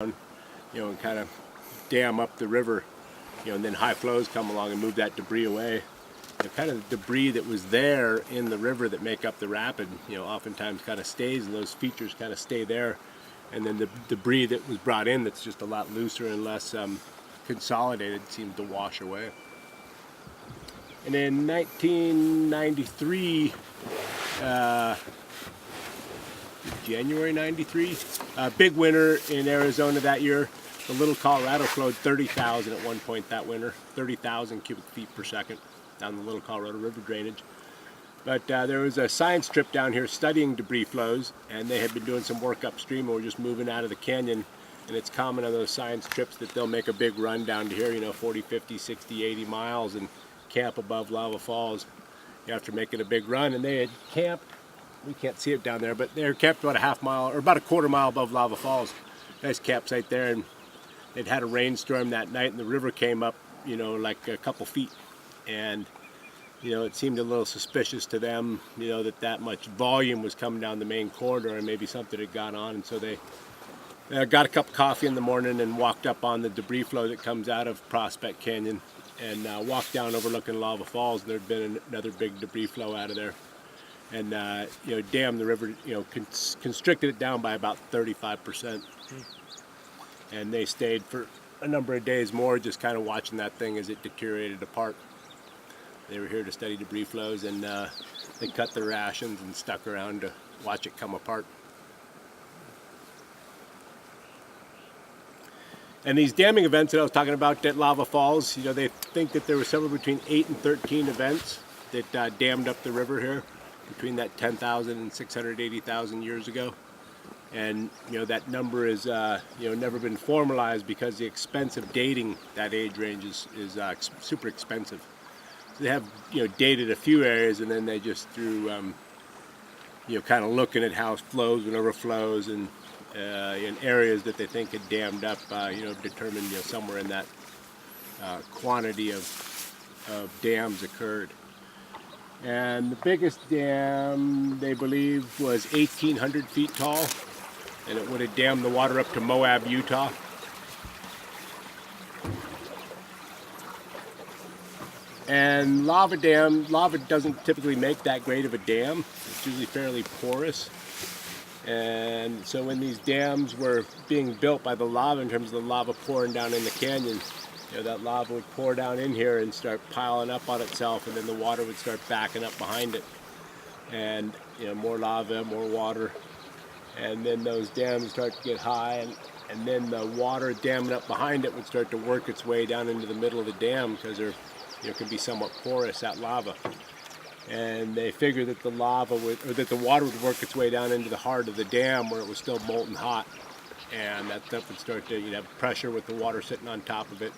and kind of dam up the river, and then high flows come along and move that debris away. Kind of the debris that was there in the river that make up the rapid, oftentimes kind of stays, and those features kind of stay there. And then the debris that was brought in that's just a lot looser and less consolidated seems to wash away. And in 1993, January 93, big winter in Arizona that year. The Little Colorado flowed 30,000 at one point that winter, 30,000 cubic feet per second down the Little Colorado River drainage. But there was a science trip down here studying debris flows, and they had been doing some work upstream and were just moving out of the canyon. And it's common on those science trips that they'll make a big run down to here, 40, 50, 60, 80 miles and camp above lava falls after making a big run. And they had camped, we can't see it down there, but they're camped about a half mile or about a quarter mile above lava falls. Nice campsite there, and they'd had a rainstorm that night, and the river came up, like a couple feet. And it seemed a little suspicious to them, that much volume was coming down the main corridor, and maybe something had gone on. And so they got a cup of coffee in the morning and walked up on the debris flow that comes out of Prospect Canyon and walked down overlooking lava falls. And there'd been another big debris flow out of there, and dammed the river, constricted it down by about 35%. And they stayed for a number of days more, just kind of watching that thing as it deteriorated apart. They were here to study debris flows, and they cut their rations and stuck around to watch it come apart. And these damming events that I was talking about at Lava Falls, they think that there were somewhere between 8 and 13 events that dammed up the river here between that 10,000 and 680,000 years ago. And that number is never been formalized because the expense of dating that age range is super expensive. So they have dated a few areas, and then they just through kind of looking at how it flows and overflows, and in areas that they think had dammed up, determined somewhere in that quantity of dams occurred. And the biggest dam, they believe, was 1,800 feet tall, and it would have dammed the water up to Moab, Utah. And lava doesn't typically make that great of a dam. It's usually fairly porous. And so when these dams were being built by the lava, in terms of the lava pouring down in the canyon, that lava would pour down in here and start piling up on itself, and then the water would start backing up behind it. And more lava, more water. And then those dams start to get high, and then the water damming up behind it would start to work its way down into the middle of the dam, because they're can be somewhat porous, that lava. And they figured that the water would work its way down into the heart of the dam where it was still molten hot, and that stuff would start to have pressure with the water sitting on top of it.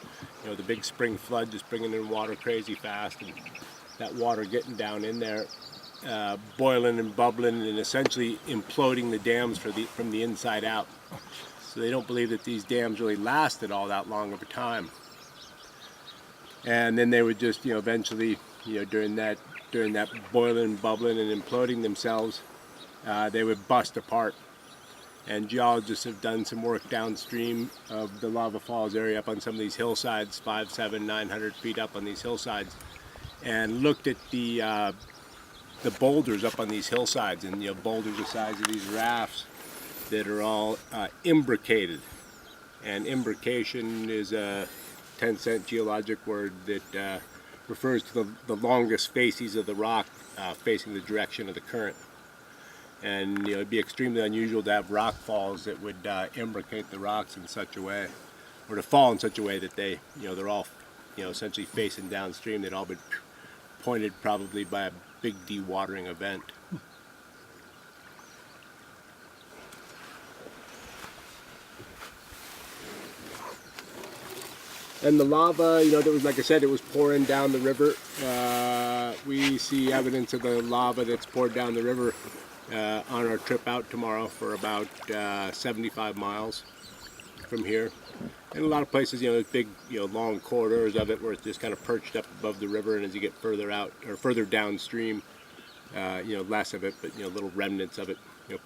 The big spring flood just bringing in water crazy fast, and that water getting down in there, boiling and bubbling and essentially imploding the dams from the inside out. So they don't believe that these dams really lasted all that long of a time. And then they would just, eventually, during that boiling, bubbling, and imploding themselves, they would bust apart. And geologists have done some work downstream of the Lava Falls area up on some of these hillsides, 500, 700, 900 feet up on these hillsides, and looked at the boulders up on these hillsides, and boulders the size of these rafts that are all imbricated. And imbrication is a 10-cent geologic word that refers to the longest facies of the rock facing the direction of the current. And it'd be extremely unusual to have rock falls that would imbricate the rocks in such a way, or to fall in such a way that they're all essentially facing downstream. They'd all been pointed probably by a big dewatering event. And the lava, that was, like I said, it was pouring down the river. We see evidence of the lava that's poured down the river on our trip out tomorrow for about 75 miles from here. And a lot of places, there's big, long corridors of it where it's just kind of perched up above the river, and as you get further out or further downstream, less of it, but little remnants of it,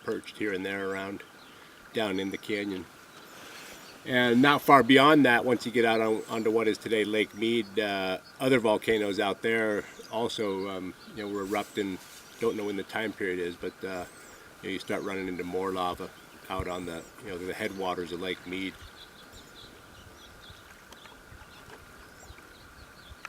perched here and there around down in the canyon. And not far beyond that, once you get out onto what is today Lake Mead, other volcanoes out there also, were erupting. Don't know when the time period is, but you start running into more lava out on the headwaters of Lake Mead.